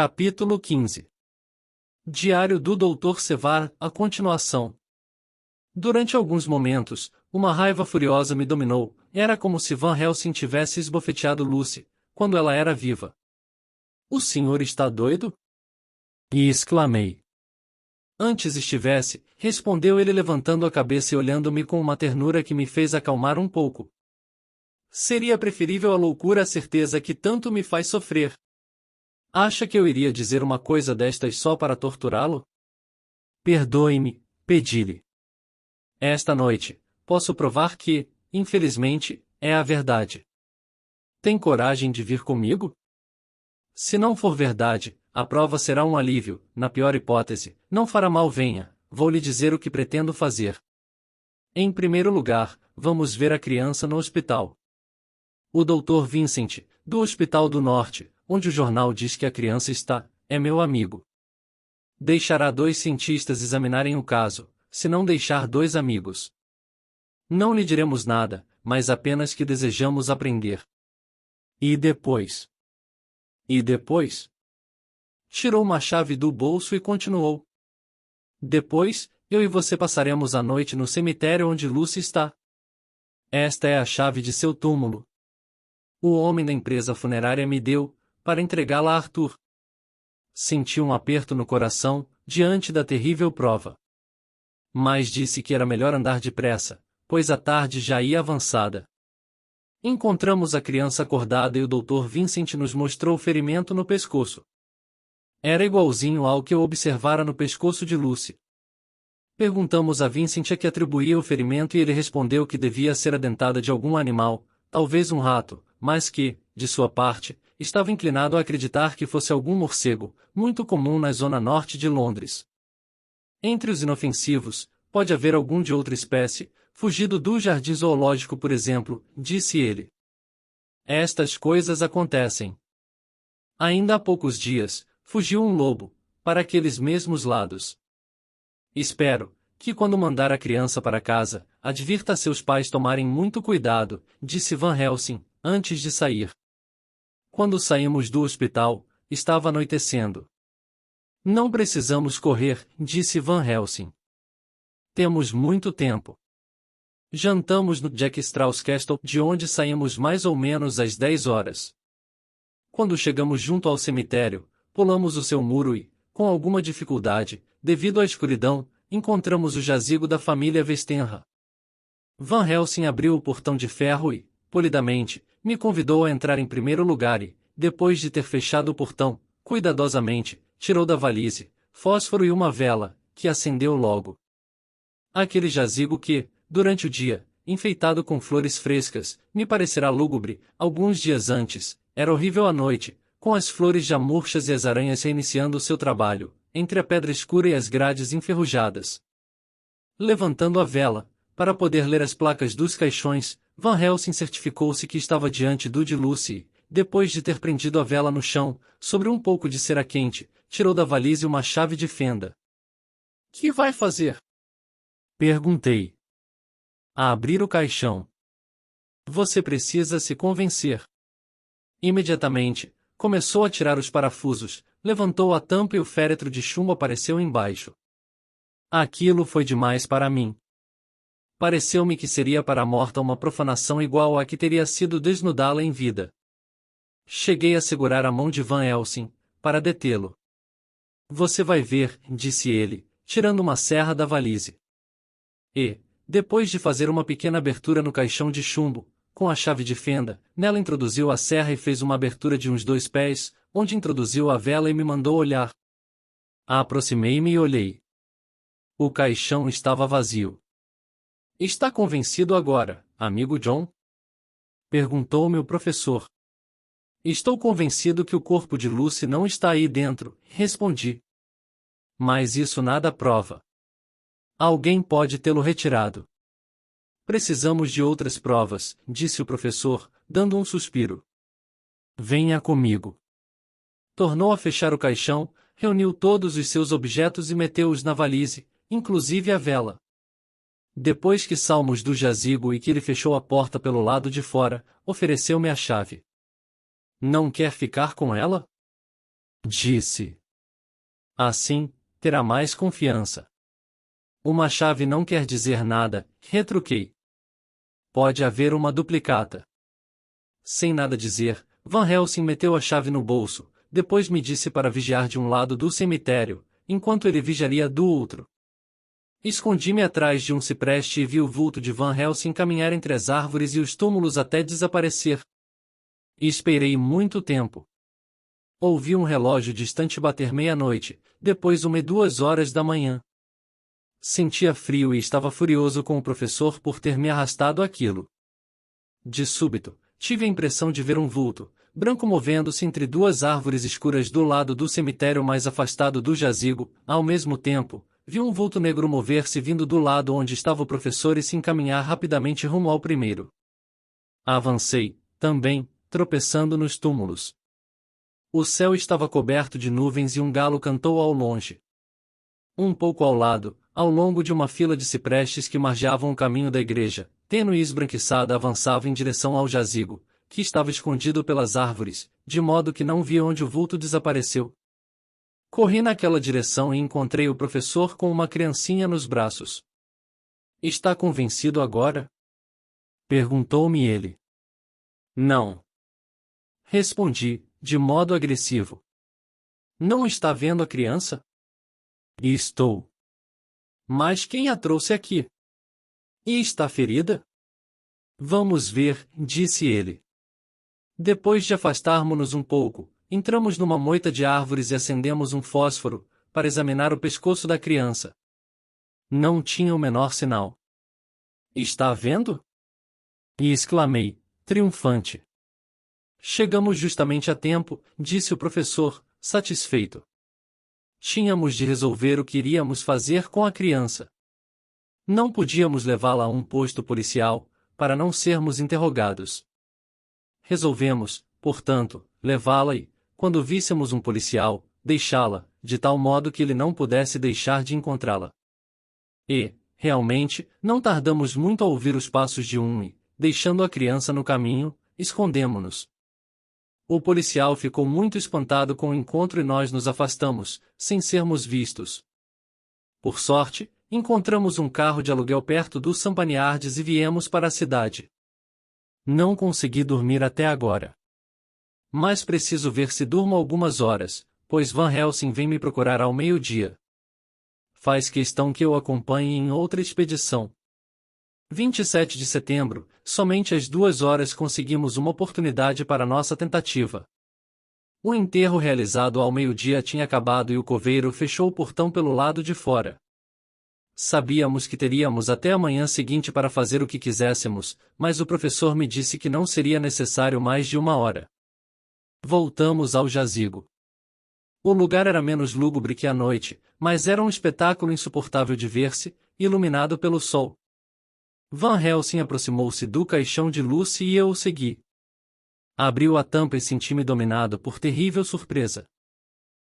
Capítulo 15. Diário do Dr. Sevar, a continuação. Durante alguns momentos, uma raiva furiosa me dominou. Era como se Van Helsing tivesse esbofeteado Lucy, quando ela era viva. "O senhor está doido?" E exclamei. "Antes estivesse", respondeu ele levantando a cabeça e olhando-me com uma ternura que me fez acalmar um pouco. "Seria preferível a loucura à certeza que tanto me faz sofrer. Acha que eu iria dizer uma coisa destas só para torturá-lo?" "Perdoe-me", pedi-lhe. "Esta noite, posso provar que, infelizmente, é a verdade. Tem coragem de vir comigo? Se não for verdade, a prova será um alívio. Na pior hipótese, não fará mal. Venha, vou lhe dizer o que pretendo fazer. Em primeiro lugar, vamos ver a criança no hospital. O Dr. Vincent, do Hospital do Norte, onde o jornal diz que a criança está, é meu amigo. Deixará 2 cientistas examinarem o caso, se não deixar 2 amigos. Não lhe diremos nada, mas apenas que desejamos aprender." E depois? E depois? Tirou uma chave do bolso e continuou. "Depois, eu e você passaremos a noite no cemitério onde Lucy está. Esta é a chave de seu túmulo. O homem da empresa funerária me deu, para entregá-la a Arthur." Senti um aperto no coração, diante da terrível prova. Mas disse que era melhor andar depressa, pois a tarde já ia avançada. Encontramos a criança acordada e o Dr. Vincent nos mostrou o ferimento no pescoço. Era igualzinho ao que eu observara no pescoço de Lucy. Perguntamos a Vincent a que atribuía o ferimento e ele respondeu que devia ser a dentada de algum animal, talvez um rato, mas que, de sua parte, estava inclinado a acreditar que fosse algum morcego, muito comum na zona norte de Londres. Entre os inofensivos, pode haver algum de outra espécie, fugido do jardim zoológico por exemplo, disse ele. Estas coisas acontecem. Ainda há poucos dias, fugiu um lobo, para aqueles mesmos lados. Espero que quando mandar a criança para casa, advirta a seus pais tomarem muito cuidado, disse Van Helsing, antes de sair. Quando saímos do hospital, estava anoitecendo. "Não precisamos correr", disse Van Helsing. "Temos muito tempo." Jantamos no Jack Straus Castle, de onde saímos mais ou menos às 10 horas. Quando chegamos junto ao cemitério, pulamos o seu muro e, com alguma dificuldade, devido à escuridão, encontramos o jazigo da família Westenra. Van Helsing abriu o portão de ferro e, polidamente, me convidou a entrar em primeiro lugar e, depois de ter fechado o portão, cuidadosamente, tirou da valise, fósforo e uma vela, que acendeu logo. Aquele jazigo que, durante o dia, enfeitado com flores frescas, me parecerá lúgubre, alguns dias antes, era horrível à noite, com as flores já murchas e as aranhas reiniciando o seu trabalho, entre a pedra escura e as grades enferrujadas. Levantando a vela, para poder ler as placas dos caixões, Van Helsing certificou-se que estava diante do de Lucy e, depois de ter prendido a vela no chão, sobre um pouco de cera quente, tirou da valise uma chave de fenda. "Que vai fazer?" perguntei. "A abrir o caixão." "Você precisa se convencer." Imediatamente, começou a tirar os parafusos, levantou a tampa e o féretro de chumbo apareceu embaixo. Aquilo foi demais para mim. Pareceu-me que seria para a morta uma profanação igual à que teria sido desnudá-la em vida. Cheguei a segurar a mão de Van Helsing, para detê-lo. "Você vai ver", disse ele, tirando uma serra da valise. E, depois de fazer uma pequena abertura no caixão de chumbo, com a chave de fenda, nela introduziu a serra e fez uma abertura de uns 2 pés, onde introduziu a vela e me mandou olhar. Aproximei-me e olhei. O caixão estava vazio. "Está convencido agora, amigo John?" perguntou-me o professor. "Estou convencido que o corpo de Lucy não está aí dentro", respondi. "Mas isso nada prova. Alguém pode tê-lo retirado." "Precisamos de outras provas", disse o professor, dando um suspiro. "Venha comigo." Tornou a fechar o caixão, reuniu todos os seus objetos e meteu-os na valise, inclusive a vela. Depois que saímos do jazigo e que ele fechou a porta pelo lado de fora, ofereceu-me a chave. "Não quer ficar com ela?" Disse. Assim, terá mais confiança. Uma chave não quer dizer nada, retruquei. Pode haver uma duplicata. Sem nada dizer, Van Helsing meteu a chave no bolso, depois me disse para vigiar de um lado do cemitério, enquanto ele vigiaria do outro. Escondi-me atrás de um cipreste e vi o vulto de Van Helsing caminhar entre as árvores e os túmulos até desaparecer. Esperei muito tempo. Ouvi um relógio distante bater meia-noite, depois 1 e 2 horas da manhã. Sentia frio e estava furioso com o professor por ter me arrastado aquilo. De súbito, tive a impressão de ver um vulto, branco movendo-se entre duas árvores escuras do lado do cemitério mais afastado do jazigo. Ao mesmo tempo, vi um vulto negro mover-se vindo do lado onde estava o professor e se encaminhar rapidamente rumo ao primeiro. Avancei, também, tropeçando nos túmulos. O céu estava coberto de nuvens e um galo cantou ao longe. Um pouco ao lado, ao longo de uma fila de ciprestes que margeavam o caminho da igreja, tênue e esbranquiçada avançava em direção ao jazigo, que estava escondido pelas árvores, de modo que não via onde o vulto desapareceu. Corri naquela direção e encontrei o professor com uma criancinha nos braços. Está convencido agora? Perguntou-me ele. Não. Respondi, de modo agressivo. Não está vendo a criança? Estou. Mas quem a trouxe aqui? E está ferida? Vamos ver, disse ele. Depois de afastarmos-nos um pouco, entramos numa moita de árvores e acendemos um fósforo, para examinar o pescoço da criança. Não tinha o menor sinal. Está vendo? E exclamei, triunfante. Chegamos justamente a tempo, disse o professor, satisfeito. Tínhamos de resolver o que iríamos fazer com a criança. Não podíamos levá-la a um posto policial, para não sermos interrogados. Resolvemos, portanto, levá-la e, quando víssemos um policial, deixá-la, de tal modo que ele não pudesse deixar de encontrá-la. E, realmente, não tardamos muito a ouvir os passos de um e, deixando a criança no caminho, escondemo-nos. O policial ficou muito espantado com o encontro e nós nos afastamos, sem sermos vistos. Por sorte, encontramos um carro de aluguel perto do Sampaniardes e viemos para a cidade. Não consegui dormir até agora. Mas preciso ver se durmo algumas horas, pois Van Helsing vem me procurar ao meio-dia. Faz questão que eu acompanhe em outra expedição. 27 de setembro, somente às 2 horas conseguimos uma oportunidade para nossa tentativa. O enterro realizado ao meio-dia tinha acabado e o coveiro fechou o portão pelo lado de fora. Sabíamos que teríamos até a manhã seguinte para fazer o que quiséssemos, mas o professor me disse que não seria necessário mais de 1 hora. Voltamos ao jazigo. O lugar era menos lúgubre que a noite, mas era um espetáculo insuportável de ver-se, iluminado pelo sol. Van Helsing aproximou-se do caixão de Lucy e eu o segui. Abriu a tampa e senti-me dominado por terrível surpresa.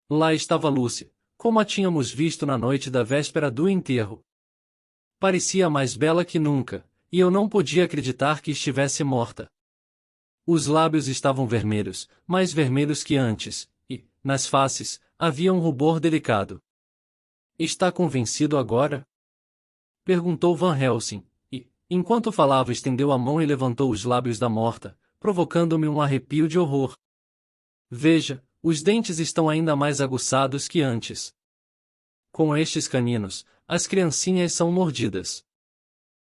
Lá estava Lucy, como a tínhamos visto na noite da véspera do enterro. Parecia mais bela que nunca, e eu não podia acreditar que estivesse morta. Os lábios estavam vermelhos, mais vermelhos que antes, e, nas faces, havia um rubor delicado. Está convencido agora? Perguntou Van Helsing. Enquanto falava estendeu a mão e levantou os lábios da morta, provocando-me um arrepio de horror. Veja, os dentes estão ainda mais aguçados que antes. Com estes caninos, as criancinhas são mordidas.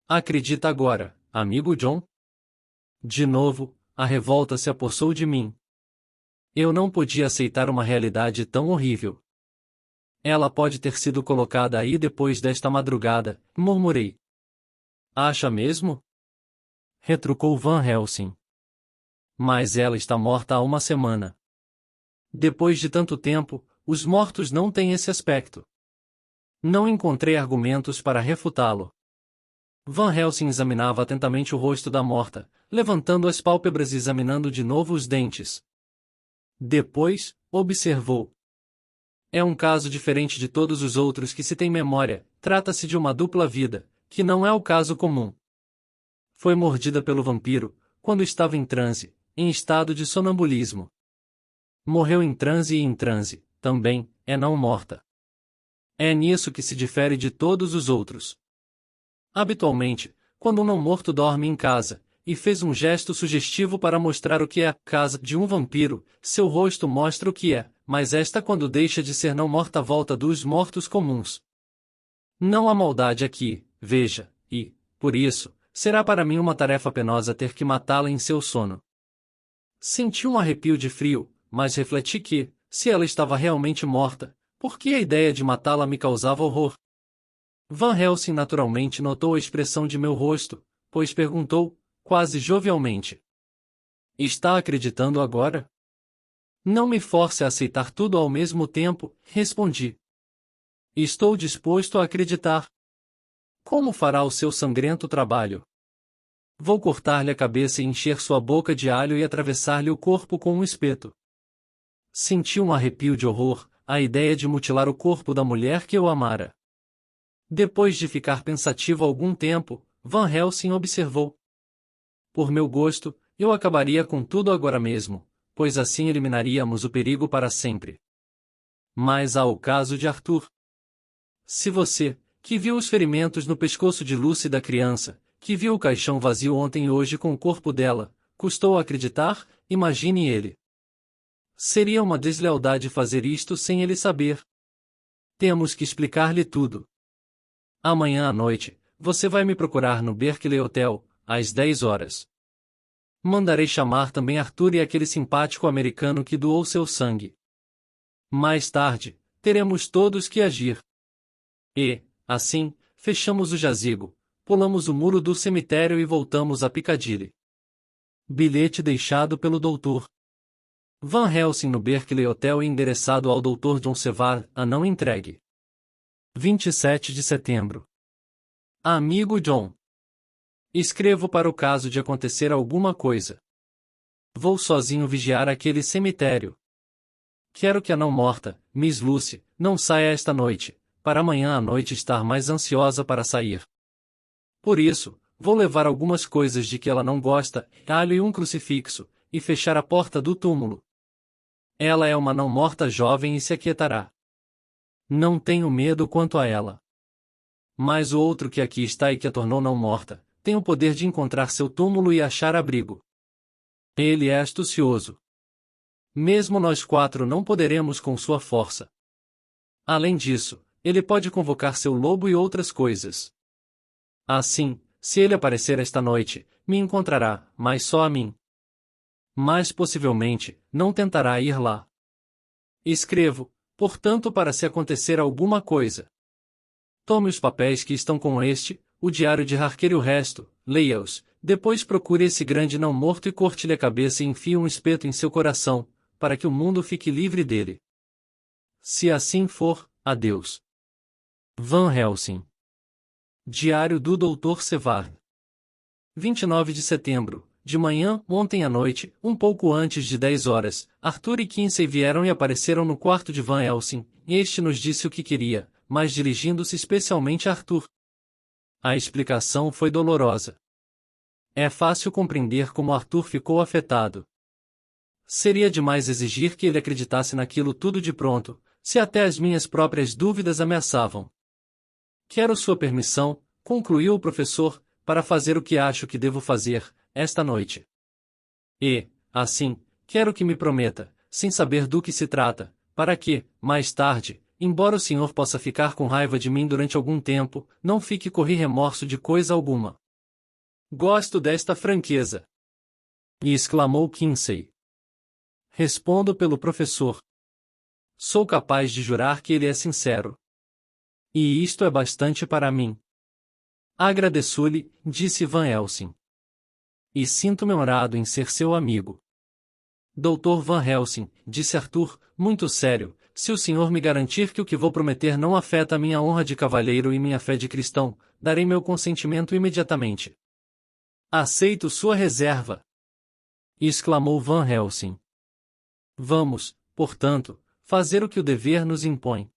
Acredita agora, amigo John? De novo, a revolta se apossou de mim. Eu não podia aceitar uma realidade tão horrível. Ela pode ter sido colocada aí depois desta madrugada, murmurei. Acha mesmo? Retrucou Van Helsing. Mas ela está morta há 1 semana. Depois de tanto tempo, os mortos não têm esse aspecto. Não encontrei argumentos para refutá-lo. Van Helsing examinava atentamente o rosto da morta, levantando as pálpebras e examinando de novo os dentes. Depois, observou. É um caso diferente de todos os outros que se tem memória, trata-se de uma dupla vida, que não é o caso comum. Foi mordida pelo vampiro, quando estava em transe, em estado de sonambulismo. Morreu em transe e em transe, também, é não morta. É nisso que se difere de todos os outros. Habitualmente, quando um não morto dorme em casa, e fez um gesto sugestivo para mostrar o que é a casa de um vampiro, seu rosto mostra o que é, mas esta quando deixa de ser não morta volta dos mortos comuns. Não há maldade aqui, veja, e, por isso, será para mim uma tarefa penosa ter que matá-la em seu sono. Senti um arrepio de frio, mas refleti que, se ela estava realmente morta, por que a ideia de matá-la me causava horror? Van Helsing naturalmente notou a expressão de meu rosto, pois perguntou, quase jovialmente: Está acreditando agora? Não me force a aceitar tudo ao mesmo tempo, respondi. Estou disposto a acreditar. Como fará o seu sangrento trabalho? Vou cortar-lhe a cabeça e encher sua boca de alho e atravessar-lhe o corpo com um espeto. Senti um arrepio de horror, a ideia de mutilar o corpo da mulher que eu amara. Depois de ficar pensativo algum tempo, Van Helsing observou. Por meu gosto, eu acabaria com tudo agora mesmo, pois assim eliminaríamos o perigo para sempre. Mas há o caso de Arthur. Se você, que viu os ferimentos no pescoço de Lucy da criança, que viu o caixão vazio ontem e hoje com o corpo dela, custou acreditar, imagine ele. Seria uma deslealdade fazer isto sem ele saber. Temos que explicar-lhe tudo. Amanhã à noite, você vai me procurar no Berkeley Hotel, às 10 horas. Mandarei chamar também Arthur e aquele simpático americano que doou seu sangue. Mais tarde, teremos todos que agir. E, assim, fechamos o jazigo, pulamos o muro do cemitério e voltamos a Piccadilly. Bilhete deixado pelo Dr. Van Helsing no Berkeley Hotel e endereçado ao Dr. John Sevar, a não entregue. 27 de setembro. Amigo John. Escrevo para o caso de acontecer alguma coisa. Vou sozinho vigiar aquele cemitério. Quero que a não morta, Miss Lucy, não saia esta noite, para amanhã à noite estar mais ansiosa para sair. Por isso, vou levar algumas coisas de que ela não gosta, alho e um crucifixo, e fechar a porta do túmulo. Ela é uma não morta jovem e se aquietará. Não tenho medo quanto a ela. Mas o outro que aqui está e que a tornou não morta, tem o poder de encontrar seu túmulo e achar abrigo. Ele é astucioso. Mesmo nós quatro não poderemos com sua força. Além disso, ele pode convocar seu lobo e outras coisas. Assim, se ele aparecer esta noite, me encontrará, mas só a mim. Mas possivelmente, não tentará ir lá. Escrevo, portanto, para se acontecer alguma coisa. Tome os papéis que estão com este, o diário de Harker e o resto, leia-os, depois procure esse grande não morto e corte-lhe a cabeça e enfie um espeto em seu coração, para que o mundo fique livre dele. Se assim for, adeus. Van Helsing. Diário do Dr. Sevar. 29 de setembro. De manhã, ontem à noite, um pouco antes de 10 horas, Arthur e Kinsey vieram e apareceram no quarto de Van Helsing, e este nos disse o que queria, mas dirigindo-se especialmente a Arthur. A explicação foi dolorosa. É fácil compreender como Arthur ficou afetado. Seria demais exigir que ele acreditasse naquilo tudo de pronto, se até as minhas próprias dúvidas ameaçavam. Quero sua permissão, concluiu o professor, para fazer o que acho que devo fazer, esta noite. E, assim, quero que me prometa, sem saber do que se trata, para que, mais tarde, embora o senhor possa ficar com raiva de mim durante algum tempo, não fique correr remorso de coisa alguma. Gosto desta franqueza. E exclamou Kinsey. Respondo pelo professor. Sou capaz de jurar que ele é sincero. E isto é bastante para mim. Agradeço-lhe, disse Van Helsing. E sinto-me honrado em ser seu amigo. Dr. Van Helsing, disse Arthur, muito sério, se o senhor me garantir que o que vou prometer não afeta a minha honra de cavalheiro e minha fé de cristão, darei meu consentimento imediatamente. Aceito sua reserva! Exclamou Van Helsing. Vamos, portanto, fazer o que o dever nos impõe.